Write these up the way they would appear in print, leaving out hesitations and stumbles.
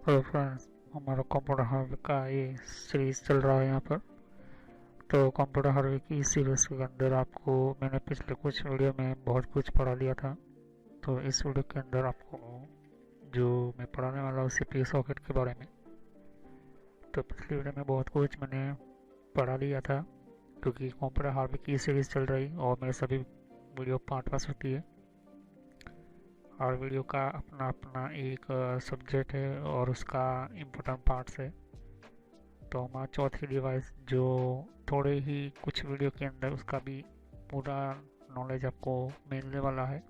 Hello friends, हमारा computer hardware का ये सीरीज चल रहा है यहाँ पर। तो कंप्यूटर हार्डवेयर की इस सीरीज के अंदर आपको मैंने पिछले कुछ वीडियो में बहुत कुछ पढ़ा लिया था। तो इस वीडियो के अंदर आपको जो मैं पढ़ाने वाला हूँ सीपीयू सॉकेट के बारे में। तो पिछली वीडियो में बहुत कुछ मैंने पढ़ा लिया था, क्योंकि कंप्यूटर हार्डवेयर की सीरीज चल रही और मेरे सभी वीडियो पार्ट वाइज होती है। हर वीडियो का अपना अपना एक सब्जेक्ट है और उसका इम्पोर्टेंट पार्ट्स है। तो हमारा चौथी डिवाइस जो थोड़े ही कुछ वीडियो के अंदर उसका भी पूरा नॉलेज आपको मिलने वाला है।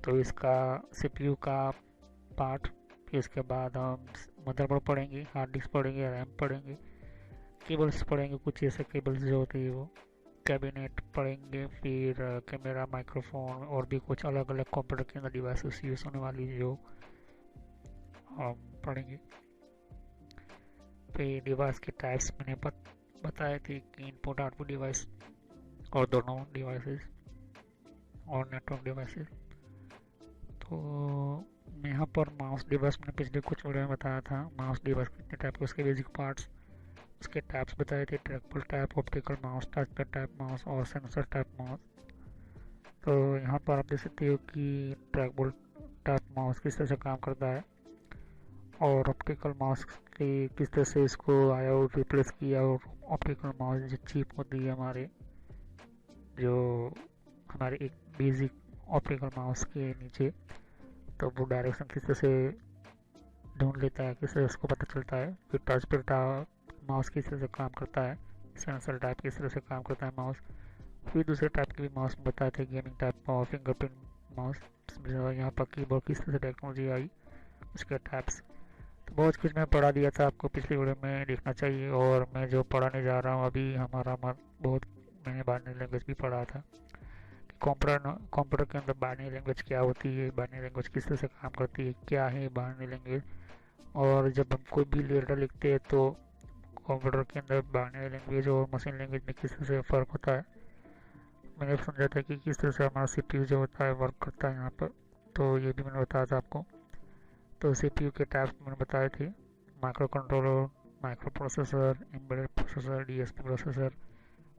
तो इसका सीपीयू का पार्ट, फिर इसके बाद हम मदरबोर्ड पढ़ेंगे, हार्ड डिस्क पढ़ेंगे, रैम पढ़ेंगे, केबल्स पढ़ेंगे, कुछ ऐसे केबल्स जो होती है वो, कैबिनेट पढ़ेंगे, फिर कैमरा, माइक्रोफोन और भी कुछ अलग अलग कंप्यूटर के अंदर डिवाइसेस यूज़ होने वाली जो हम पढ़ेंगे। फिर डिवाइस के टाइप्स मैंने बताए थे कि इनपुट आउटपुट डिवाइस और दोनों डिवाइसेस और नेटवर्क डिवाइसेस। तो मैं यहाँ पर माउस डिवाइस मैंने पिछले कुछ वीडियो में बताया था। माउस डिवाइस कितने टाइप के, उसके बेसिक पार्ट्स, उसके टाइप्स बताए थे, trackball type, optical mouse, touchpad type mouse और सेंसर टाइप माउस। तो यहाँ पर आप देख सकते हो कि ट्रैकबल टाइप माउस किस तरह से काम करता है और ऑप्टिकल माउस की किस तरह से इसको आया और रिप्लेस किया। और ऑप्टिकल माउस जो चिप होती है जो हमारे एक बेसिक ऑप्टिकल माउस के नीचे, तो वो डायरेक्शन किस तरह से ढूंढ लेता है, किस तरह उसको पता चलता है। फिर टच पर माउस किस तरह से काम करता है, सेंसर टाइप किस तरह से काम करता है माउस। फिर दूसरे टाइप के भी माउस बताए थे, गेमिंग टाइप और फिंगरप्रिंट माउस। यहाँ पर कीबोर्ड किस तरह से टेक्नोलॉजी आई, उसके टाइप्स। तो बहुत कुछ मैं पढ़ा दिया था, आपको पिछली वीडियो में देखना चाहिए। और मैं जो पढ़ाने जा रहा हूँ अभी, बहुत मैंने बाइनरी लैंग्वेज भी पढ़ा था कि कंप्यूटर के अंदर बाइनरी लैंग्वेज क्या होती है, बाइनरी लैंग्वेज किस तरह से काम करती है, क्या है बाइनरी लैंग्वेज। और जब हम कोई भी लेटर लिखते हैं तो कंप्यूटर के अंदर बाइनरी लैंग्वेज और मशीन लैंग्वेज में किस तरह से फ़र्क होता है। मैंने समझा था कि किस तरह से हमारा सीपीयू जो होता है वर्क करता है यहाँ पर। तो ये भी मैंने बताया था आपको। तो सीपीयू के टाइप्स मैंने बताए थे, micro controller, micro processor, embedded processor, DSP processor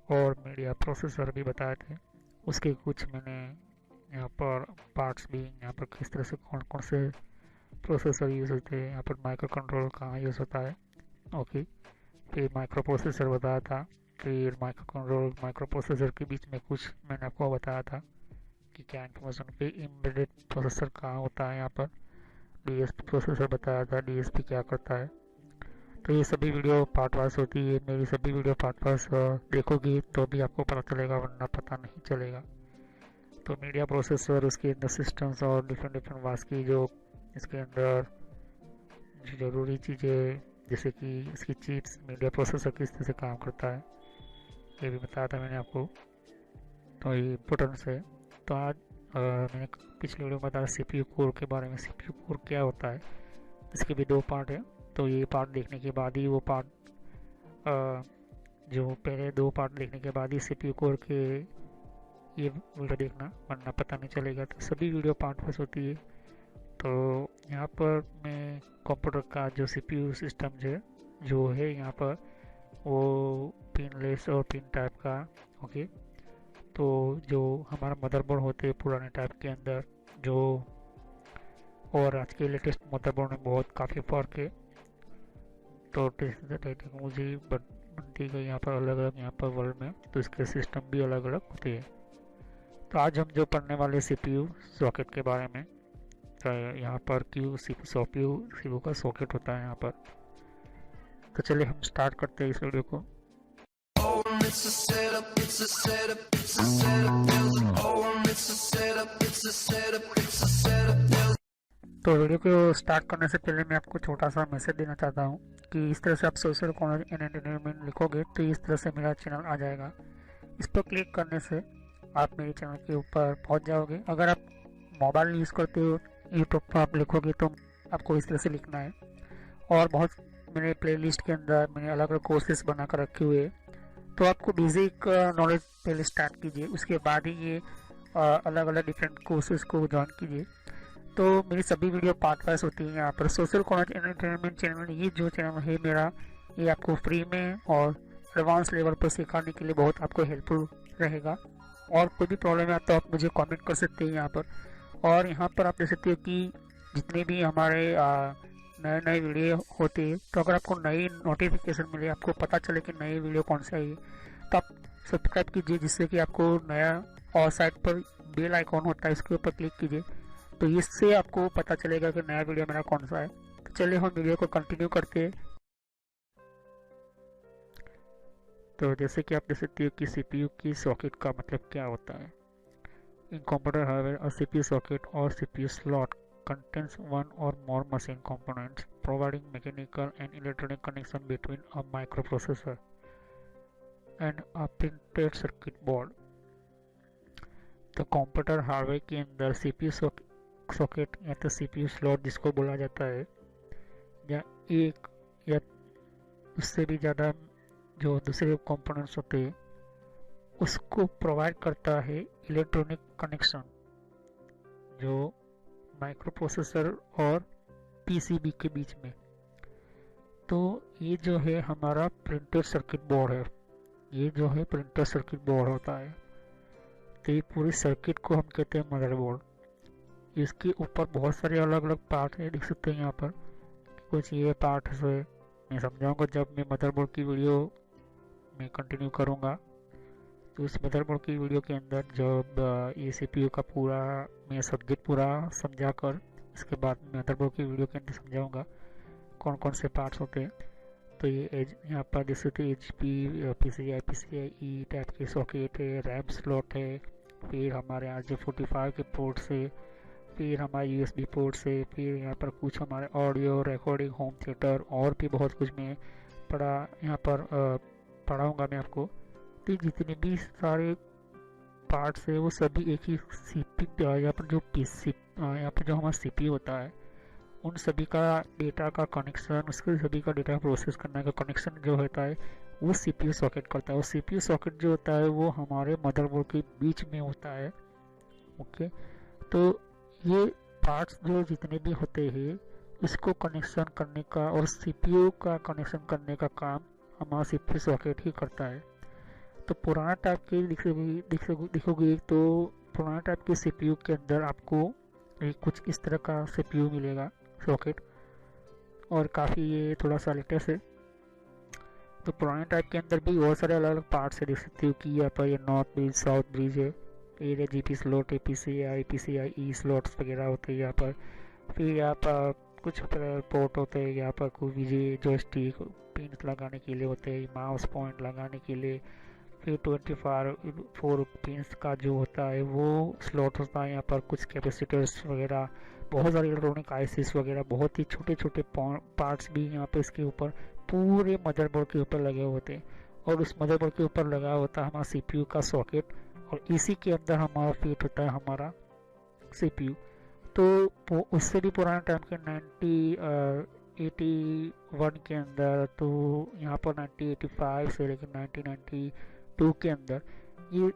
और मीडिया प्रोसेसर भी बताए थे। उसके कुछ मैंने यहाँ पर पार्ट्स भी, यहाँ पर किस तरह से कौन कौन से प्रोसेसर यूज़ होते हैं, यहाँ पर माइक्रो कंट्रोलर कहाँ यूज़ होता है। ओके, फिर माइक्रो प्रोसेसर बताया था। फिर माइक्रो कंट्रोलर माइक्रो प्रोसेसर के बीच में कुछ मैंने आपको बताया था कि क्या इन्फॉर्मेशन। फिर एम्बेडेड प्रोसेसर कहाँ होता है, यहाँ पर डीएसपी प्रोसेसर बताया था, डीएसपी क्या करता है। तो ये सभी वीडियो पार्ट वाइज होती है, मेरी सभी वीडियो पार्ट वाइज देखोगी तो भी आपको पता चलेगा, वरना पता नहीं चलेगा। तो मीडिया प्रोसेसर, उसके अंदर सिस्टम्स और डिफरेंट डिफरेंट वास की जो इसके अंदर ज़रूरी चीज़ें, जैसे कि इसकी चिप्स, मीडिया प्रोसेसर किस तरह से काम करता है, ये भी बताया था मैंने आपको। तो ये इम्पोर्टेंस है। तो आज मैंने पिछले वीडियो में बताया सीपीयू कोर के बारे में। सीपीयू कोर क्या होता है, इसके भी दो पार्ट है। तो ये पार्ट देखने के बाद ही वो पार्ट, जो पहले दो पार्ट देखने के बाद ही सीपीयू कोर के ये वीडियो देखना, वरना पता नहीं चलेगा। तो सभी वीडियो पार्ट वाइज होती है। तो यहाँ पर मैं कंप्यूटर का जो सीपीयू सिस्टम जो है यहाँ पर, वो पिनलेस और पिन टाइप का। ओके, तो जो हमारा मदरबोर्ड होते हैं पुराने टाइप के अंदर जो, और आज के लेटेस्ट मदरबोर्ड में बहुत काफ़ी फ़र्क है। तो टेक्नोलॉजी बनती गई यहाँ पर अलग अलग, यहाँ पर वर्ल्ड में, तो इसके सिस्टम भी अलग अलग होते हैं। तो आज हम जो पढ़ने वाले सीपीयू सॉकेट के बारे में, तो यहाँ पर सीपीयू का सॉकेट होता है यहाँ पर। तो चलिए हम स्टार्ट करते हैं इस वीडियो को। तो वीडियो को स्टार्ट करने से पहले मैं आपको छोटा सा मैसेज देना चाहता हूँ कि इस तरह से आप सोशल कॉलेज एंड एंटरटेनमेंट लिखोगे तो इस तरह से मेरा चैनल आ जाएगा। इस पर क्लिक करने से आप मेरे चैनल के ऊपर पहुँच जाओगे। अगर आप मोबाइल यूज़ करते हो, यूट्यूब पर आप लिखोगे तो आपको इस तरह से लिखना है। और बहुत मेरे प्लेलिस्ट के अंदर मैंने अलग अलग कोर्सेज बना कर रखे हुए हैं। तो आपको बेसिक नॉलेज पहले स्टार्ट कीजिए, उसके बाद ही ये अलग अलग डिफरेंट कोर्सेज को ज्वाइन कीजिए। तो मेरी सभी वीडियो पार्ट वाइज होती है यहाँ पर। सोशल कॉलेज एंटरटेनमेंट चैनल, ये जो चैनल है मेरा, ये आपको फ्री में और एडवांस लेवल पर सिखाने के लिए बहुत आपको हेल्पफुल रहेगा। और कोई भी प्रॉब्लम है तो आप मुझे कमेंट कर सकते हैं यहाँ पर। और यहाँ पर आप देख सकते हो कि जितने भी हमारे नए नए वीडियो होते हैं, तो अगर आपको नई नोटिफिकेशन मिले, आपको पता चले कि नई वीडियो कौन सी आई है, तो आप सब्सक्राइब कीजिए, जिससे कि आपको नया, और साइड पर बेल आइकॉन होता है, इसके ऊपर क्लिक कीजिए, तो इससे आपको पता चलेगा कि नया वीडियो मेरा कौन सा है। तो चलिए हम वीडियो को कंटिन्यू करते हैं। तो जैसे कि आप देख सकते हो कि सीपीयू की सॉकेट का मतलब क्या होता है। In computer hardware a CPU socket और CPU slot contains one or more machine components providing mechanical and electronic connection between a microprocessor and a printed circuit board। तो कंप्यूटर हार्डवेयर के अंदर सीपीयू सॉकेट या तो CPU slot जिसको बोला जाता है, या एक या उससे भी ज़्यादा जो दूसरे कंपोनेंट्स होते हैं, उसको प्रोवाइड करता है इलेक्ट्रॉनिक कनेक्शन, जो माइक्रो प्रोसेसर और पीसीबी के बीच में। तो ये जो है हमारा प्रिंटेड सर्किट बोर्ड है, ये जो है प्रिंटेड सर्किट बोर्ड होता है। तो ये पूरी सर्किट को हम कहते हैं मदरबोर्ड। इसके ऊपर बहुत सारे अलग अलग पार्ट है, देख सकते हैं यहाँ पर। कुछ ये पार्ट है, मैं समझाऊंगा जब मैं मदरबोर्ड की वीडियो में कंटिन्यू करूँगा। तो इस मदरबोर्ड की वीडियो के अंदर जब ये सीपीयू का पूरा मैं सब्जेक्ट पूरा समझा कर, इसके बाद मदरबोर्ड की वीडियो के अंदर समझाऊंगा कौन कौन से पार्ट्स होते हैं। तो ये यहाँ पर देख सकते हैं HP PCI टाइप के सॉकेट है, रैम स्लॉट है, फिर हमारे RJ45 के पोर्ट से, फिर हमारे USB पोर्ट से, फिर यहाँ पर कुछ हमारे ऑडियो रिकॉर्डिंग, होम थिएटर, और भी बहुत कुछ मैं यहाँ पर पढ़ाऊँगा मैं आपको। तो जितने भी सारे पार्ट्स है वो सभी एक ही यहाँ पर जो यहाँ पर जो हमारा CPU होता है, उन सभी का डेटा का कनेक्शन, उसके सभी का डेटा प्रोसेस करने का कनेक्शन जो होता है वो CPU सॉकेट करता है। और CPU सॉकेट जो होता है वो हमारे मदरबोर्ड के बीच में होता है। ओके, तो ये पार्ट्स जो जितने भी होते हैं, इसको कनेक्शन करने का और CPU का कनेक्शन करने का काम हमारा CPU सॉकेट ही करता है। तो पुराना टाइप के दिखोगे तो पुराना टाइप के CPU के अंदर आपको कुछ इस तरह का CPU मिलेगा सॉकेट, और काफ़ी ये थोड़ा सा लेटेस्ट है। तो पुराने टाइप के अंदर भी बहुत सारे अलग अलग पार्ट्स है, देख सकते हो कि यहाँ पर ये नॉर्थ ब्रिज, साउथ ब्रिज है, ये GP स्लॉट है, PCIe स्लॉट्स वगैरह होते हैं यहाँ पर। फिर यहाँ पर कुछ पोर्ट होते हैं, यहाँ पर कोई भी जॉयस्टिक पिन्स लगाने के लिए होते हैं, माउस पॉइंट लगाने के लिए। फिर 24 पिंस का जो होता है वो स्लॉट होता है यहाँ पर। कुछ कैपेसिटर्स वगैरह, बहुत सारे इलेक्ट्रॉनिक आईसीस वगैरह, बहुत ही छोटे छोटे पार्ट्स भी यहाँ पे इसके ऊपर पूरे मदरबोर्ड के ऊपर लगे होते हैं। और उस मदरबोर्ड के ऊपर लगा होता है हमारा CPU का सॉकेट, और इसी के अंदर हमारा फिट होता है हमारा CPU। तो उससे भी पुराने टाइम के 1981 के अंदर, तो यहाँ पर 1985 से लेकर 1992 के अंदर ये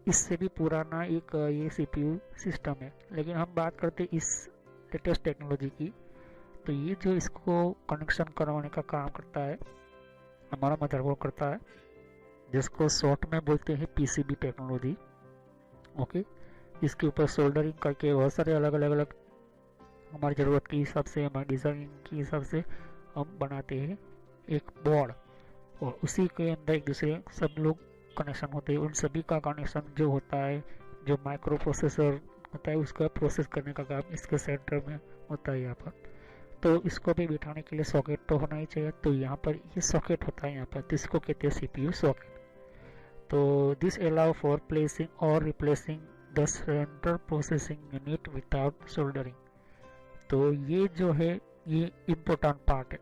इससे भी पुराना एक ये CPU सिस्टम है। लेकिन हम बात करते इस लेटेस्ट टेक्नोलॉजी की, तो ये जो इसको कनेक्शन करवाने का काम करता है हमारा मदरबोर्ड करता है, जिसको शॉर्ट में बोलते हैं PCB टेक्नोलॉजी। ओके, इसके ऊपर सोल्डरिंग करके बहुत सारे अलग अलग हमारी ज़रूरत के हिसाब से, हमारी डिज़ाइन के हिसाब से हम बनाते हैं एक बोर्ड, और उसी के अंदर एक दूसरे सब लोग कनेक्शन होते हैं। उन सभी का कनेक्शन जो होता है, जो माइक्रो प्रोसेसर होता है, उसका प्रोसेस करने का काम इसके सेंटर में होता है यहाँ पर। तो इसको भी बिठाने के लिए सॉकेट तो होना ही चाहिए। तो यहाँ पर ये सॉकेट होता है यहाँ पर, तो इसको कहते हैं CPU सॉकेट। तो दिस अलाउ फॉर प्लेसिंग और replacing the central processing unit without soldering. तो ये जो है ये इम्पोर्टेंट पार्ट है,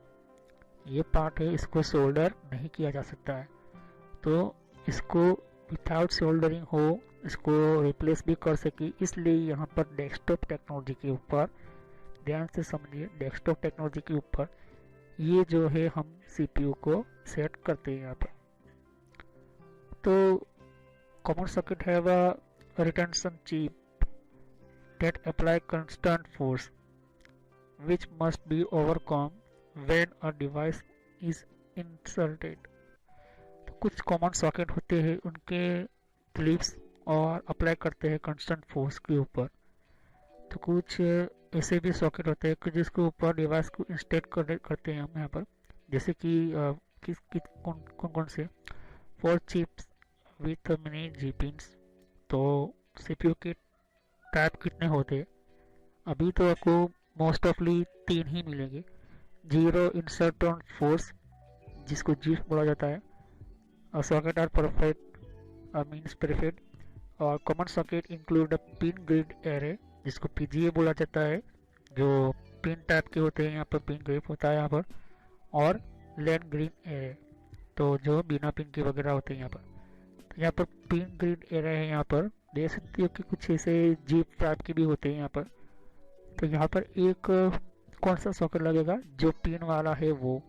ये पार्ट है, इसको सोल्डर नहीं किया जा सकता है। तो इसको विदाउट सोल्डरिंग हो, इसको रिप्लेस भी कर सके, इसलिए यहाँ पर डेस्कटॉप टेक्नोलॉजी के ऊपर, ध्यान से समझिए, डेस्कटॉप टेक्नोलॉजी के ऊपर ये जो है हम CPU को सेट करते हैं यहाँ पर। तो कॉमन सर्किट है वह retention chip. that apply constant force which must be overcome when a device is inserted। तो कुछ कॉमन सॉकेट होते हैं, उनके क्लिप्स और अप्लाई करते हैं कांस्टेंट फोर्स के ऊपर। तो कुछ ऐसे भी सॉकेट होते हैं कि जिसके ऊपर डिवाइस को इंस्टेट करते हैं हम यहाँ पर, जैसे कि कौन कौन से four chips with mini G pins. तो सीपीयू के टाइप कितने होते हैं? अभी तो आपको मोस्ट ऑफली 3 ही मिलेंगे। जीरो इंसर्ट ऑन फोर्स, जिसको जीफ बोला जाता है, और socket are perfect means perfect, और common socket include pin grid array, जिसको पीजीए बोला जाता है, जो पिन टाइप के होते हैं, यहाँ पर पिन ग्रिड होता है यहाँ पर, और लैंड ग्रीन एरे, तो जो बिना पिन के वगैरह होते हैं यहाँ पर। तो यहाँ पर पिन ग्रिड एरे है, यहाँ पर देख सकते हो कि कुछ ऐसे जीप टाइप के भी होते हैं यहाँ पर। तो यहाँ पर एक कौन सा सॉकेट लगेगा? जो पिन वाला है वो।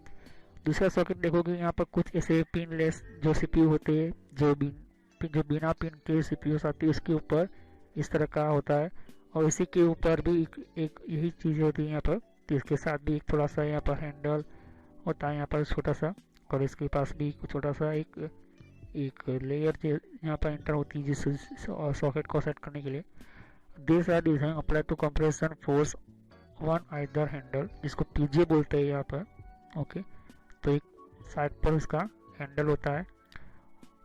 दूसरा सॉकेट देखोगे यहाँ पर कुछ ऐसे पिन लेस जो सीपीयू होते हैं, जो बिना पिन के सीपीयू आती है, उसके ऊपर इस तरह का होता है, और इसी के ऊपर भी एक यही चीज़ होती है यहाँ पर। तो इसके साथ भी एक थोड़ा सा यहाँ पर हैंडल होता है यहाँ पर छोटा सा, और इसके पास भी छोटा सा एक लेयर यहाँ पर एंटर होती है जिस सॉकेट को सेट करने के लिए। This are design apply to compression force one either handle, जिसको पीजे बोलते हैं यहाँ पर। ओके, तो एक साइड पर इसका हैंडल होता है,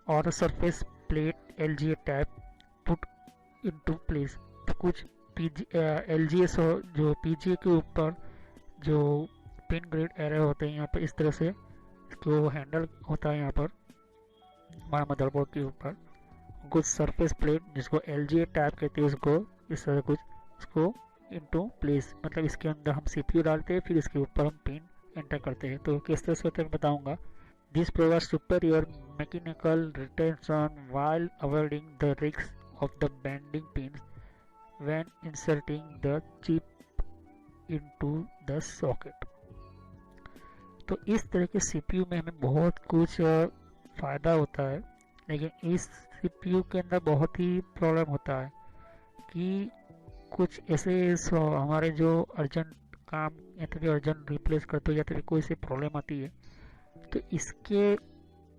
और surface plate एलजीए tap put into place. तो कुछ एलजीएस जो पीजीए के ऊपर जो पिन ग्रिड एरे होते हैं यहाँ पर, इस तरह से इसको हैंडल होता है यहाँ पर हमारा मदरबोर्ड के ऊपर। कुछ सरफेस प्लेट जिसको एलजीए टैप कहते हैं, उसको इस तरह कुछ उसको इनटू प्लेस, मतलब इसके अंदर हम सीपीयू डालते हैं, फिर इसके ऊपर हम पिन एंटर करते हैं। तो किस तरह से होता है बताऊंगा। This provide superior mechanical retention while avoiding the risk of the bending pins when inserting the chip into the socket. तो इस तरह के सीपीयू में हमें बहुत कुछ फ़ायदा होता है, लेकिन इस सीपीयू के अंदर बहुत ही प्रॉब्लम होता है कि कुछ ऐसे हमारे जो अर्जेंट काम या तो फिर अर्जेंट रिप्लेस करते हो या तो फिर कोई सी प्रॉब्लम आती है, तो इसके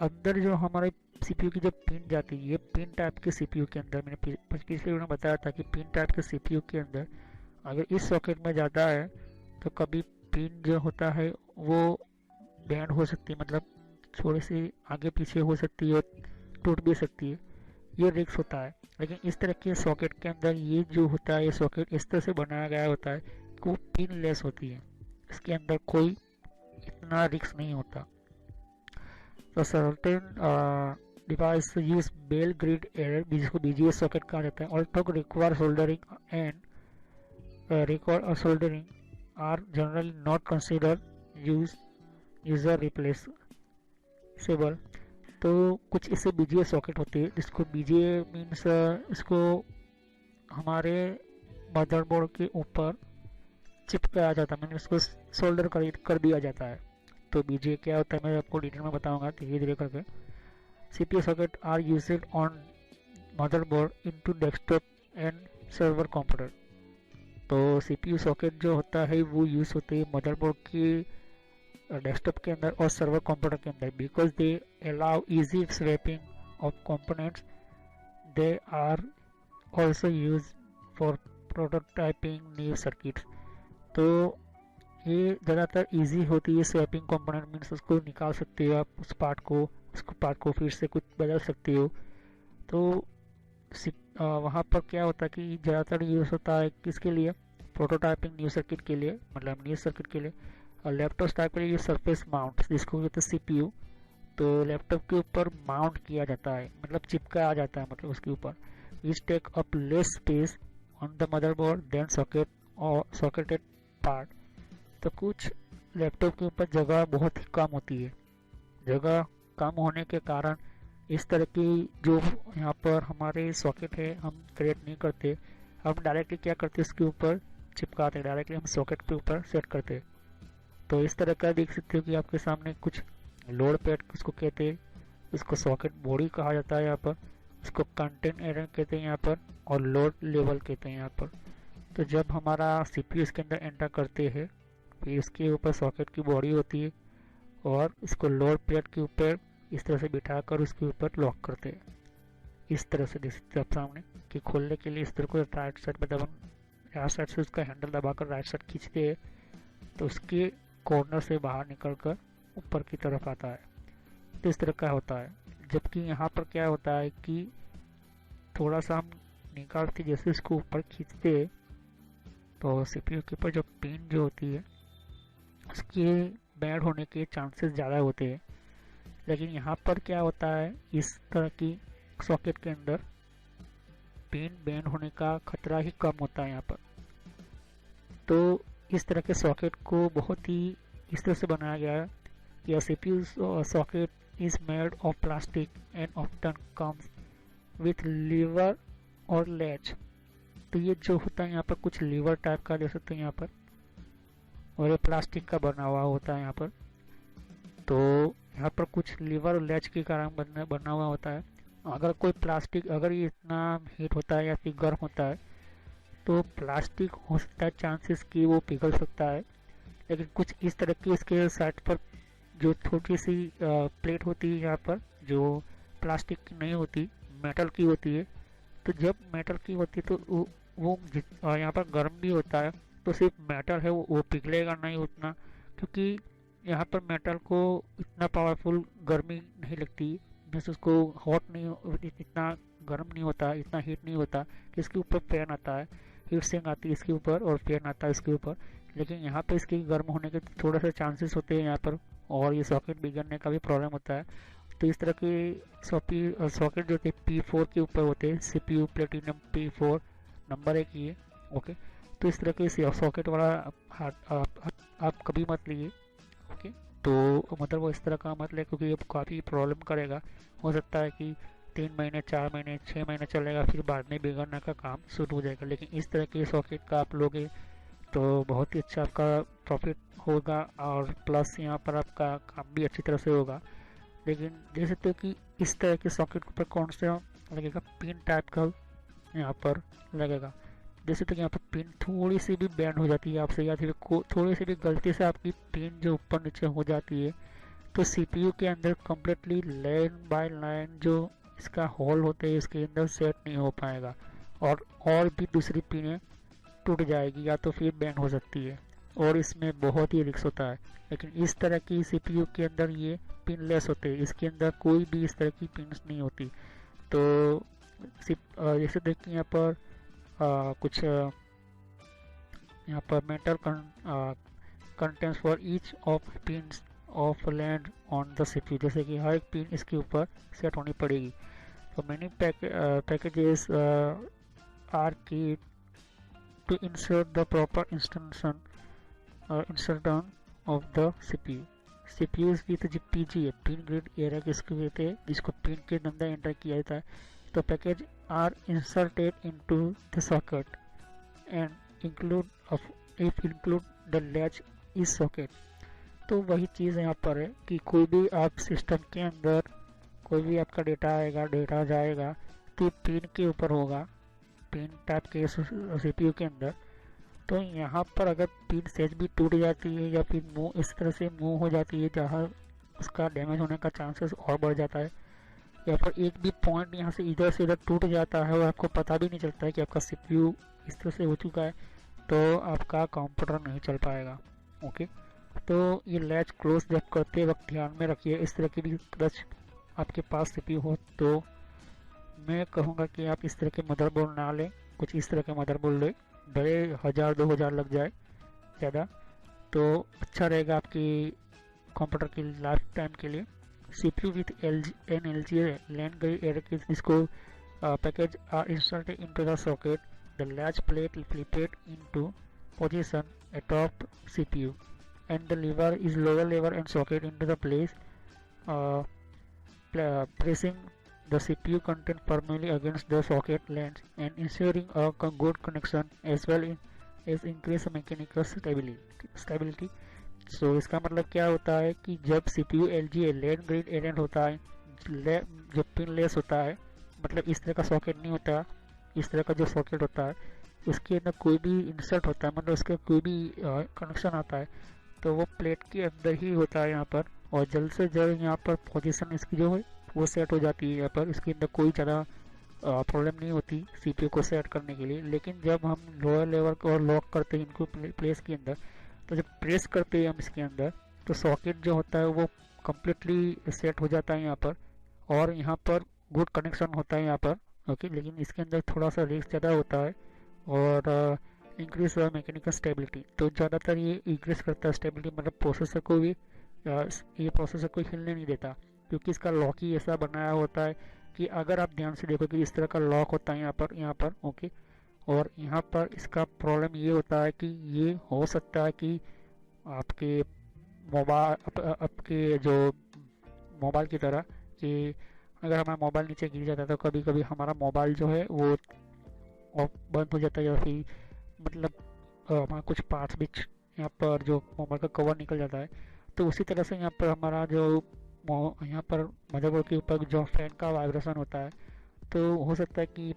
अंदर जो हमारे सीपीयू की जो पिन जाती है, ये पिन टाइप के सीपीयू के अंदर, मैंने पिछले वीडियो में बताया था कि पिन टाइप के सीपीयू के अंदर अगर इस सॉकेट में जाता है तो कभी पिन जो होता है वो बैंड हो सकती है, मतलब थोड़ी सी आगे पीछे हो सकती है, टूट भी सकती है, ये रिस्क होता है। लेकिन इस तरह के सॉकेट के अंदर ये जो होता है, ये सॉकेट इस तरह से बनाया गया होता है कि वो पिन लेस होती है, इसके अंदर कोई इतना रिस्क नहीं होता। तो certain device use bell grid error, जिसको बीजीएस सॉकेट कहा जाता है, also require soldering and record soldering are generally not consider user replaceable. तो कुछ इससे बीजीए सॉकेट होती है, जिसको बीजीए मीन्स इसको हमारे मदरबोर्ड के ऊपर चिपकाया जाता है, मैंने इसको सोल्डर कर दिया जाता है। तो बीजीए क्या होता है मैं आपको डिटेल में बताऊंगा धीरे धीरे करके। CPU socket are used on motherboard into desktop and server computer. तो सीपीयू सॉकेट जो होता है वो यूज़ होते हैं मदरबोर्ड की डेस्कटॉप के अंदर और सर्वर कंप्यूटर के अंदर, because they allow easy swapping of components. They are also use for prototyping new circuits. तो ये ज़्यादातर इजी होती है स्वैपिंग कंपोनेंट, मीन्स उसको निकाल सकते हो आप उस पार्ट को फिर से कुछ बदल सकते हो। तो वहाँ पर क्या होता है कि ज़्यादातर यूज़ होता है किसके लिए? प्रोटोटाइपिंग न्यू सर्किट के लिए, मतलब न्यू सर्किट के लिए। और लैपटॉप टाइप के लिए सरफेस माउंट, जिसको कहते हैं सीपीयू, तो लैपटॉप के ऊपर माउंट किया जाता है, मतलब चिपकाया जाता है, मतलब उसके ऊपर, which take up less space on the motherboard then socket और सॉकेटेड पार्ट। तो कुछ लैपटॉप के ऊपर जगह बहुत ही कम होती है, जगह कम होने के कारण इस तरह की जो यहाँ पर हमारे सॉकेट है हम क्रिएट नहीं करते, हम डायरेक्टली क्या करते हैं उसके ऊपर चिपकाते हैं, डायरेक्टली हम सॉकेट के ऊपर सेट करते हैं। तो इस तरह का देख सकते हो कि आपके सामने कुछ लोड पैड उसको कहते हैं, उसको सॉकेट बॉडी कहा जाता है यहाँ पर, इसको कंटेंट एरर कहते हैं यहाँ पर, और लोड लेवल कहते हैं यहाँ पर। तो जब हमारा सीपीयू इसके अंदर एंटर करते हैं, फिर इसके ऊपर सॉकेट की बॉडी होती है और इसको लोअर प्लेट के ऊपर इस तरह से बिठाकर उसके ऊपर लॉक करते हैं। इस तरह से दिखते आप सामने कि खोलने के लिए इस तरह को राइट साइड पर राइट साइड से उसका हैंडल दबाकर राइट साइड खींचते हैं तो उसके कॉर्नर से बाहर निकलकर ऊपर की तरफ आता है। तो इस तरह का होता है। जबकि यहाँ पर क्या होता है कि थोड़ा सा हम निकालते जैसे इसको ऊपर खींचते हैं तो सीपीयू के ऊपर जो पिन जो होती है उसके बैंड होने के चांसेस ज़्यादा होते हैं। लेकिन यहाँ पर क्या होता है, इस तरह की सॉकेट के अंदर पिन बैंड होने का खतरा ही कम होता है यहाँ पर। तो इस तरह के सॉकेट को बहुत ही इस तरह से बनाया गया है कि CPU socket is made of plastic and often comes with lever और लैच। तो ये जो होता है यहाँ पर कुछ लीवर टाइप का देख सकते हैं यहाँ पर, और ये प्लास्टिक का बना हुआ होता है यहाँ पर। तो यहाँ पर कुछ लीवर और लैच के कारण बना हुआ होता है। अगर कोई प्लास्टिक अगर ये इतना हीट होता है या फिर गर्म होता है तो प्लास्टिक हो सकता है चांसेस कि वो पिघल सकता है। लेकिन कुछ इस तरह की इसके साइड पर जो छोटी सी प्लेट होती है यहाँ पर, जो प्लास्टिक की नहीं होती, मेटल की होती है। तो जब मेटल की होती है तो वो यहाँ पर गर्म भी होता है, तो सिर्फ मेटल है वो पिघलेगा नहीं उतना, क्योंकि यहाँ पर मेटल को इतना पावरफुल गर्मी नहीं लगती, मीन्स उसको हॉट नहीं, इतना गर्म नहीं होता, इतना हीट नहीं होता कि इसके ऊपर फैन आता है, हीट सिंक आती है इसके ऊपर और फैन आता है इसके ऊपर। लेकिन यहाँ पर इसके गर्म होने के थोड़ा सा चांसेस होते हैं यहाँ पर, और ये सॉकेट बिगड़ने का भी प्रॉब्लम होता है। तो इस तरह के सॉकेट जो होते हैं P4 के ऊपर होते हैं, CPU प्लेटिनम P4 नंबर 1 ये। ओके, तो इस तरह के सॉकेट वाला आप कभी मत लीजिए। ओके, तो मतलब वो इस तरह का मत ले, क्योंकि ये काफ़ी प्रॉब्लम करेगा। हो सकता है कि 3 महीने 4 महीने 6 महीने चलेगा, फिर बाद में बिगड़ने का काम शुरू हो जाएगा। लेकिन इस तरह के सॉकेट का आप लोगे तो बहुत ही अच्छा आपका प्रॉफिट होगा, और प्लस यहाँ पर आपका काम भी अच्छी तरह से होगा। लेकिन देख सकते हो कि इस तरह के सॉकेट के ऊपर कौन सा लगेगा, पिन टाइप का यहाँ पर लगेगा। जैसे तो यहाँ पर पिन थोड़ी सी भी बैंड हो जाती है आपसे, या फिर थोड़ी सी भी गलती से आपकी पिन जो ऊपर नीचे हो जाती है, तो सीपीयू के अंदर कम्प्लीटली लाइन बाय लाइन जो इसका होल होते हैं इसके अंदर सेट नहीं हो पाएगा, और भी दूसरी पिनें टूट जाएगी या तो फिर बैंड हो सकती है, और इसमें बहुत ही रिस्क होता है। लेकिन इस तरह की सीपीयू के अंदर ये पिनलेस होते हैं, इसके अंदर कोई भी इस तरह की पिन्स नहीं होती। तो जैसे देखिए यहाँ पर कुछ यहाँ पर metal contents for each of pins of land on the CPU, जैसे कि हर एक पिन इसके ऊपर सेट होनी पड़ेगी। तो मैनी पैकेजेस आर की to insert the proper insertion of the CPU. CPUs with जो PG है, pin grid array किसको कहते हैं, जिसको पिन के अंदर एंटर किया जाता है। तो package are inserted into the socket and include the latch इस सॉकेट। तो वही चीज़ यहाँ पर है कि कोई भी आप सिस्टम के अंदर कोई भी आपका डेटा आएगा, डेटा जाएगा, तो पिन के ऊपर होगा, पिन टाइप के सीपीयू के अंदर। तो यहाँ पर अगर पिन सेज भी टूट जाती है या फिर मूव इस तरह से मूव हो जाती है जहाँ उसका डैमेज होने का चांसेस और बढ़ जाता है, या फिर एक भी पॉइंट यहाँ से इधर टूट जाता है और आपको पता भी नहीं चलता है कि आपका सीपीयू इस तरह से हो चुका है, तो आपका कंप्यूटर नहीं चल पाएगा। ओके, तो ये लैच क्लोज जब करते वक्त ध्यान में रखिए, इस तरह की भी क्लच आपके पास सीपीयू हो तो मैं कहूँगा कि आप इस तरह के मदरबोर्ड ना लें, कुछ इस तरह के मदरबोर्ड लें, भले 1000-2000 लग जाए ज़्यादा, तो अच्छा रहेगा आपकी कंप्यूटर की लाइफ टाइम के लिए। CPU with LG LAN grid array keys, इसको package are inserted into the socket, the latch plate flipped into position atop CPU and the lever is lower lever and socket into the place, pressing the CPU content firmly against the socket lands and ensuring a good connection as well as increase mechanical stability. So इसका मतलब क्या होता है कि जब CPU LGA LAN grid array होता है, जो पिन लेस होता है, मतलब इस तरह का सॉकेट नहीं होता, इस तरह का जो सॉकेट होता है उसके अंदर कोई भी इंसर्ट होता है, मतलब उसका कोई भी कनेक्शन आता है, तो वो प्लेट के अंदर ही होता है यहाँ पर। और जल्द से जल्द यहाँ पर पोजीशन इसकी जो है वो सेट हो जाती है यहाँ पर। इसके अंदर कोई ज़्यादा प्रॉब्लम नहीं होती सीपीयू को सेट करने के लिए। लेकिन जब हम लोअर लेवल को और लॉक करते हैं इनको प्लेस के अंदर, तो जब प्रेस करते हैं हम इसके अंदर, तो सॉकेट जो होता है वो कम्प्लीटली सेट हो जाता है यहाँ पर। और यहाँ पर गुड कनेक्शन होता है यहाँ पर। ओके, लेकिन इसके अंदर थोड़ा सा रिस्क ज़्यादा होता है। और इंक्रीज मैकेनिकल स्टेबिलिटी, तो ज़्यादातर ये इंक्रीज करता है स्टेबिलिटी, मतलब प्रोसेसर को भी ये प्रोसेसर को हिलने नहीं देता, क्योंकि इसका लॉक ही ऐसा बनाया होता है कि अगर आप ध्यान से देखोगे इस तरह का लॉक होता है यहाँ पर। ओके, और यहाँ पर इसका प्रॉब्लम ये होता है कि ये हो सकता है कि आपके आपके जो मोबाइल की तरह कि अगर हमारा मोबाइल नीचे गिर जाता है तो कभी कभी हमारा मोबाइल जो है वो बंद हो जाता है, या फिर मतलब हमारा कुछ पार्ट्स भी यहाँ पर जो मोबाइल का कवर निकल जाता है। तो उसी तरह से यहाँ पर हमारा जो यहाँ पर मदरबोर्ड के ऊपर जो फैन का वाइब्रेशन होता है, तो हो सकता है कि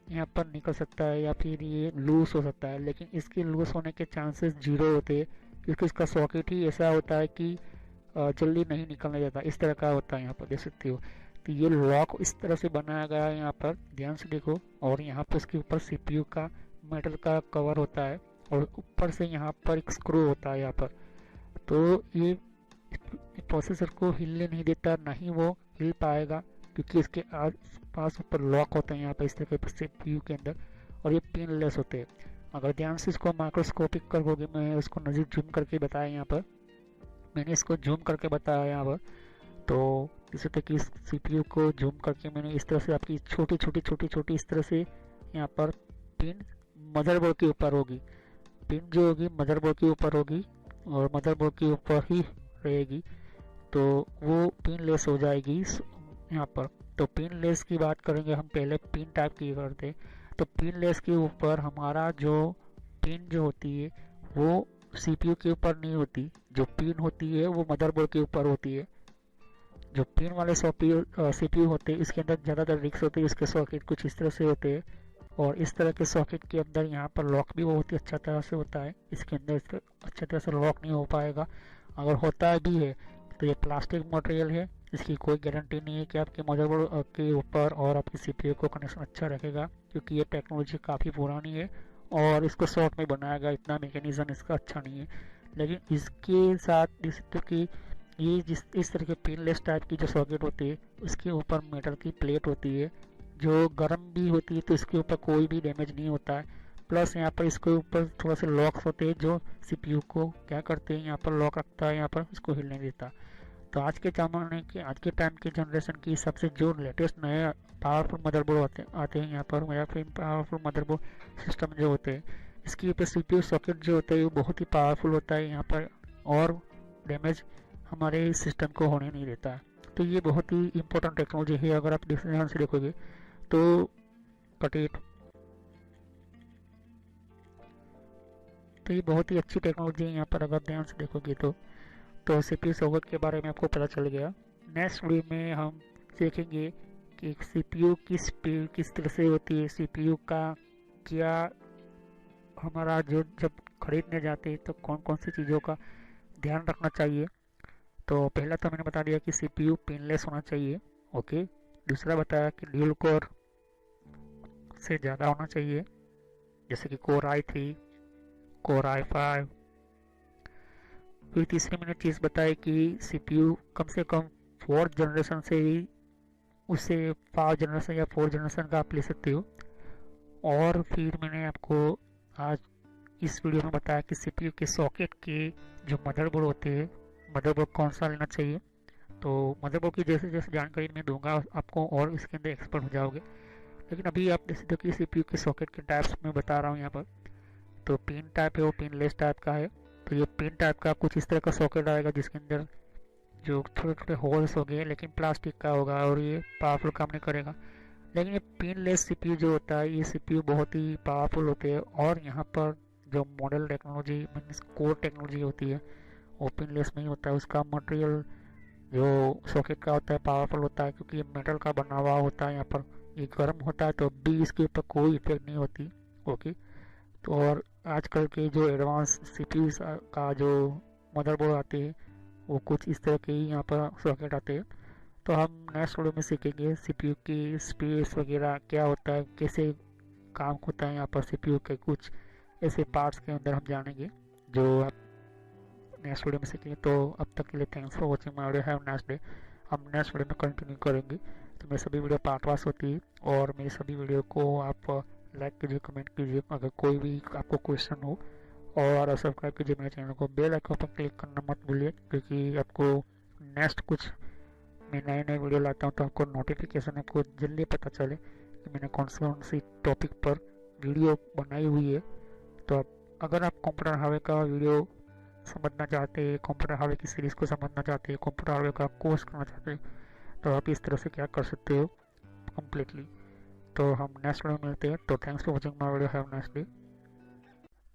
यहाँ पर निकल सकता है या फिर ये लूज हो सकता है। लेकिन इसके लूज होने के चांसेस जीरो होते हैं, क्योंकि इसका सॉकेट ही ऐसा होता है कि जल्दी नहीं निकलने देता। इस तरह का होता है, यहाँ पर देख सकते हो। तो ये लॉक इस तरह से बनाया गया है यहाँ पर, ध्यान से देखो। और यहाँ पर उसके ऊपर सीपीयू का मेटल का कवर होता है, और ऊपर से यहाँ पर एक स्क्रू होता है यहाँ पर। तो ये प्रोसेसर को हिलने नहीं देता, ना ही वो हिल पाएगा, क्योंकि इसके आस पास ऊपर लॉक होते हैं यहाँ पर इस तरह के सीपीयू के अंदर, और ये पिनलेस होते हैं। अगर ध्यान से इसको माइक्रोस्कोपिक करोगे, मैं उसको नज़दीक जूम करके बताया यहाँ पर, मैंने इसको जूम करके बताया यहाँ पर। तो जैसे कि इस सीपीयू को जूम करके मैंने इस तरह से आपकी छोटी इस तरह से यहाँ पर पिन मदरबोर्ड के ऊपर होगी। पिन जो होगी मदरबोर्ड के ऊपर होगी, और मदरबोर्ड के ऊपर ही रहेगी, तो वो पिन लेस हो जाएगी यहाँ पर। तो पिन लेस की बात करेंगे हम, पहले पिन टाइप की करते। तो पिन लेस के ऊपर हमारा जो पिन जो होती है वो सीपीयू के ऊपर नहीं होती, जो पिन होती है वो मदरबोर्ड के ऊपर होती है। जो पिन वाले सीपीयू होते हैं इसके अंदर ज़्यादातर रिक्स होती है, इसके सॉकेट कुछ इस तरह से होते हैं, और इस तरह के सॉकेट के अंदर यहाँ पर लॉक भी बहुत ही अच्छा तरह से होता है। इसके अंदर इसका अच्छा तरह से लॉक नहीं हो पाएगा, अगर होता भी है तो ये प्लास्टिक मटेरियल है, इसकी कोई गारंटी नहीं है कि आपके मदरबोर्ड के ऊपर और आपके सीपीयू को कनेक्शन अच्छा रखेगा, क्योंकि ये टेक्नोलॉजी काफ़ी पुरानी है और इसको शॉर्ट में बनाया गया, इतना मैकेनिज्म इसका अच्छा नहीं है। लेकिन इसके साथ जिस कि ये इस तरह के पिनलेस टाइप की जो सॉकेट होती है उसके ऊपर मेटल की प्लेट होती है जो गर्म भी होती है, तो इसके ऊपर कोई भी डैमेज नहीं होता है। प्लस यहाँ पर इसके ऊपर थोड़ा से लॉक्स होते हैं जो सीपीयू को क्या करते हैं, यहाँ पर लॉक रखता है, यहाँ पर इसको हिलने देता। तो आज के ज़माने के आज के टाइम के जनरेशन की सबसे जो लेटेस्ट नए पावरफुल मदरबोर्ड आते हैं यहाँ पर, या फिर पावरफुल मदरबोर्ड सिस्टम जो होते हैं, इसके ऊपर सीपीयू सॉकेट जो होता है वो बहुत ही पावरफुल होता है यहाँ पर, और डैमेज हमारे सिस्टम को होने नहीं देता है। तो ये बहुत ही इम्पोर्टेंट टेक्नोलॉजी है, अगर आप ध्यान से देखोगे तो कटेट। तो ये बहुत ही अच्छी टेक्नोलॉजी है यहाँ पर, अगर ध्यान से देखोगे तो सीपीयू सॉकेट के बारे में आपको पता चल गया। नेक्स्ट वीडियो में हम देखेंगे कि सीपीयू की स्पीड किस तरह से होती है, सीपीयू का क्या हमारा जो जब खरीदने जाते हैं तो कौन कौन सी चीज़ों का ध्यान रखना चाहिए। तो पहला तो मैंने बता दिया कि सीपीयू पिनलेस होना चाहिए। ओके, दूसरा बताया कि ड्यूल कोर से ज़्यादा होना चाहिए, जैसे कि कोर i3, कोर i5। फिर तीसरी मैंने चीज़ बताई कि सीपीयू कम से कम 4th जनरेशन से ही उससे 5 जनरेशन या 4 जनरेशन का आप ले सकते हो। और फिर मैंने आपको आज इस वीडियो में बताया कि सीपीयू के सॉकेट के जो मदरबोर्ड होते हैं, मदरबोर्ड कौन सा लेना चाहिए। तो मदरबोर्ड की जैसे जैसे जानकारी मैं दूंगा आपको और इसके अंदर एक्सपर्ट हो जाओगे। लेकिन अभी आप जैसे देखिए सीपीयू के सॉकेट के टाइप्स में बता रहा हूँ यहाँ पर। तो पिन टाइप है वो पिनलेस टाइप का है। तो ये पिन टाइप का कुछ इस तरह का सॉकेट आएगा जिसके अंदर जो छोटे छोटे होल्स हो गए, लेकिन प्लास्टिक का होगा और ये पावरफुल काम नहीं करेगा। लेकिन ये पिनलेस सीपीयू जो होता है, ये सीपीयू बहुत ही पावरफुल होते हैं, और यहाँ पर जो model technology means core technology होती है वो पिनलेस नहीं होता है। उसका मटेरियल जो सॉकेट का होता है पावरफुल होता है, क्योंकि ये मेटल का बना हुआ होता है। यहाँ पर ये गर्म होता है तो भी इसके ऊपर कोई इफेक्ट नहीं होती। ओके, तो और आजकल के जो एडवांस सीपीयूज का जो मदरबोर्ड आते हैं वो कुछ इस तरह के ही यहाँ पर सॉकेट आते हैं। तो हम नेक्स्ट वीडियो में सीखेंगे सीपीयू की स्पेस वगैरह क्या होता है, कैसे काम होता है यहाँ पर सीपीयू के कुछ ऐसे पार्ट्स के अंदर हम जानेंगे जो आप नेक्स्ट वीडियो में सीखेंगे। तो अब तक के लिए thanks for watching my video, have nice day. हम नेक्स्ट वीडियो में कंटिन्यू करेंगे। तो मेरी सभी वीडियो पार्ट वाइज होती है और मेरी सभी वीडियो को आप लाइक कीजिए, कमेंट कीजिए अगर कोई भी आपको क्वेश्चन हो, और सब्सक्राइब कीजिए मेरे चैनल को। बेल आइकन पर क्लिक करना मत भूलिए, क्योंकि आपको नेक्स्ट कुछ मैं नए नए वीडियो लाता हूँ तो आपको नोटिफिकेशन आपको जल्दी पता चले कि मैंने कौन सी टॉपिक पर वीडियो बनाई हुई है। तो आप अगर आप कंप्यूटर हार्डवेयर का वीडियो समझना चाहते हैं, कंप्यूटर हार्डवेयर की सीरीज़ को समझना चाहते हैं, कंप्यूटर हार्डवेयर का कोर्स करना चाहते हैं, तो आप इस तरह से क्या कर सकते हो कम्प्लीटली। तो हम नेक्स्ट वीडियो में मिलते हैं। तो thanks for watching my video, have nice day.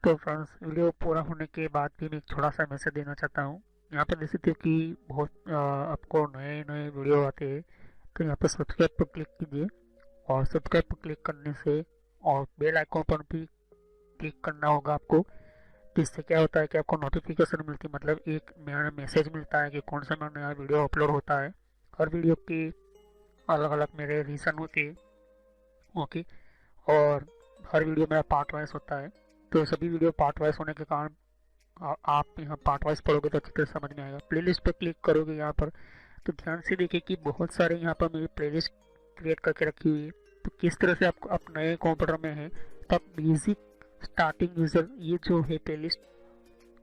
तो फ्रेंड्स, वीडियो पूरा होने के बाद भी मैं एक छोटा सा मैसेज देना चाहता हूँ। यहाँ पर देख सकते हो कि बहुत आपको नए नए वीडियो आते हैं, तो यहाँ पर सब्सक्राइब पर क्लिक कीजिए, और सब्सक्राइब पर क्लिक करने से और बेल आइकन पर भी क्लिक करना होगा आपको। तो इससे क्या होता है कि आपको नोटिफिकेशन मिलती है, मतलब एक मेरा मैसेज मिलता है कि कौन सा मेरा नया वीडियो अपलोड होता है। हर वीडियो की अलग अलग मेरे रीज़न होते हैं, ओके, और हर वीडियो मेरा पार्ट वाइज होता है। तो सभी वीडियो पार्ट वाइज होने के कारण आप यहाँ पार्ट वाइज पढ़ोगे तो अच्छी तरह समझ में आएगा। प्लेलिस्ट पर क्लिक करोगे यहाँ पर, तो ध्यान से देखिए कि बहुत सारे यहाँ पर मेरी प्लेलिस्ट क्रिएट करके रखी हुई है। तो किस तरह से आपको आप नए कंप्यूटर में हैं तो आप बेसिक स्टार्टिंग यूज़र ये जो है प्लेलिस्ट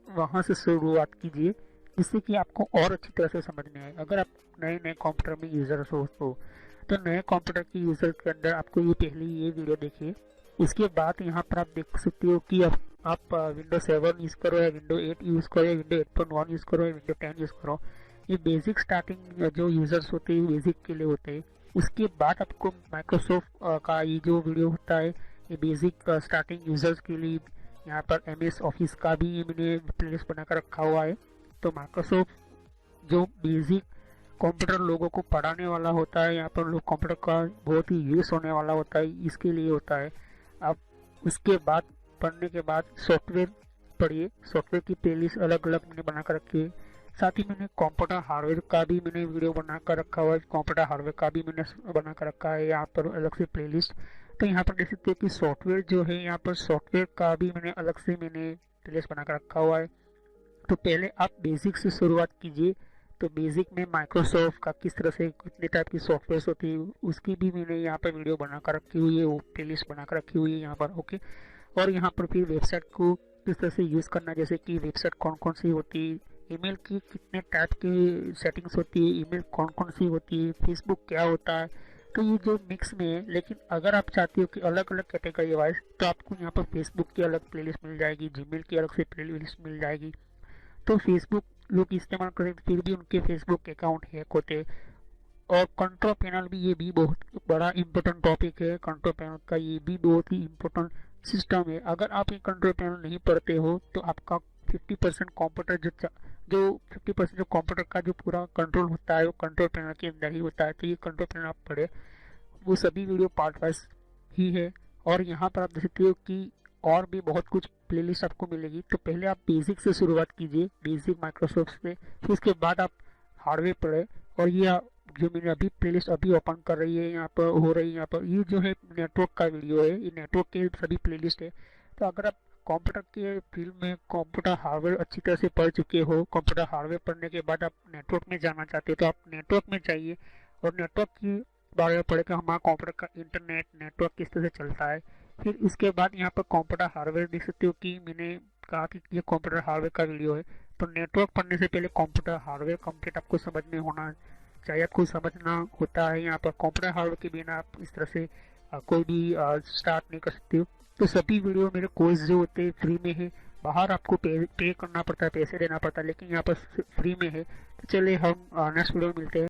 वहाँ से शुरुआत कीजिए, जिससे कि आपको और अच्छी तरह से समझ में आए। अगर आप नए नए कंप्यूटर में यूज़र हो तो नए कंप्यूटर की यूज़र के अंदर आपको ये पहले ये वीडियो देखिए। इसके बाद यहाँ पर आप देख सकते हो कि आप विंडो 7 यूज़ करो या विंडो 8 यूज़ करो या विंडो 8.1 यूज़ करो या विंडो 10 यूज़ करो। ये बेसिक स्टार्टिंग जो यूज़र्स होते हैं बेसिक के लिए होते हैं। उसके बाद आपको माइक्रोसॉफ्ट का ये जो वीडियो होता है ये बेसिक स्टार्टिंग यूज़र्स के लिए। यहाँ पर MS ऑफिस का भी मैंने प्लेलिस्ट बनाकर रखा हुआ है। तो माइक्रोसॉफ्ट जो बेसिक कंप्यूटर लोगों को पढ़ाने वाला होता है, यहाँ पर लोग कंप्यूटर का बहुत ही यूज़ होने वाला होता है, इसके लिए होता है। अब उसके बाद पढ़ने के बाद सॉफ्टवेयर पढ़िए, सॉफ्टवेयर की प्लेलिस्ट अलग अलग मैंने बना कर रखी है। साथ ही मैंने कंप्यूटर हार्डवेयर का भी मैंने वीडियो बना कर रखा हुआ है, कंप्यूटर हार्डवेयर का भी मैंने बना कर रखा है यहाँ पर अलग से प्लेलिस्ट। तो यहाँ पर देख सकते हो कि सॉफ्टवेयर जो है यहाँ पर सॉफ्टवेयर का भी मैंने अलग से प्लेलिस्ट बना कर रखा हुआ है। तो पहले आप बेसिक से शुरुआत कीजिए। तो बेसिक में माइक्रोसॉफ्ट का किस तरह से कितने टाइप की सॉफ्टवेयर होती है उसकी भी मैंने यहाँ पर वीडियो बनाकर रखी हुई है, वो प्लेलिस्ट बनाकर रखी हुई है यहाँ पर, ओके। और यहाँ पर फिर वेबसाइट को किस तरह से यूज़ करना, जैसे कि वेबसाइट कौन कौन सी होती है, ईमेल की कितने टाइप की सेटिंग्स होती है, ईमेल कौन कौन सी होती है, फेसबुक क्या होता है। तो ये जो मिक्स में है, लेकिन अगर आप चाहते हो कि अलग अलग कैटेगरी वाइज तो आपको यहाँ पर फेसबुक की अलग प्लेलिस्ट मिल जाएगी, जीमेल की अलग से प्लेलिस्ट मिल जाएगी। तो फेसबुक लोग इस्तेमाल करें फिर भी उनके फेसबुक अकाउंट हैक होते। और कंट्रोल पैनल भी, ये भी बहुत बड़ा इम्पोर्टेंट टॉपिक है। कंट्रोल पैनल का ये भी बहुत ही इम्पोर्टेंट सिस्टम है। अगर आप ये कंट्रोल पैनल नहीं पढ़ते हो तो आपका 50% कंप्यूटर जो 50% जो कंप्यूटर का जो पूरा कंट्रोल होता है वो कंट्रोल पैनल के अंदर ही होता है। तो ये कंट्रोल पैनल आप पढ़े, वो सभी वीडियो पार्ट वाइज ही है। और यहाँ पर आप देख सकते हो कि और भी बहुत कुछ प्लेलिस्ट आपको मिलेगी। तो पहले आप बेसिक से शुरुआत कीजिए, बेसिक माइक्रोसॉफ्ट से, फिर उसके बाद आप हार्डवेयर पढ़े। और ये जो मैंने अभी प्लेलिस्ट अभी ओपन कर रही है यहाँ पर हो रही है, यहाँ पर ये जो है नेटवर्क का वीडियो है, ये नेटवर्क के सभी प्लेलिस्ट है। तो अगर आप कंप्यूटर के फील्ड में कंप्यूटर हार्डवेयर अच्छी तरह से पढ़ चुके हो, कंप्यूटर हार्डवेयर पढ़ने के बाद आप नेटवर्क में जाना चाहते हो तो आप नेटवर्क में जाइए और नेटवर्क की बारे में पढ़े कि हमारा कंप्यूटर का इंटरनेट नेटवर्क किस तरह से चलता है। फिर इसके बाद यहाँ पर कंप्यूटर हार्डवेयर देख सकते हो कि मैंने कहा कि ये कंप्यूटर हार्डवेयर का वीडियो है। तो नेटवर्क पढ़ने से पहले कंप्यूटर हार्डवेयर कंप्लीट आपको समझ में होना चाहिए, आपको समझना होता है। यहाँ पर कंप्यूटर हार्डवेयर के बिना आप इस तरह से कोई भी स्टार्ट नहीं कर सकते हो। तो सभी वीडियो मेरे कोर्स जो होते हैं फ्री में है, बाहर आपको पे करना पड़ता है, पैसे देना पड़ता है, लेकिन यहाँ पर फ्री में है। तो चलिए हम नेक्स्ट वीडियो में मिलते हैं।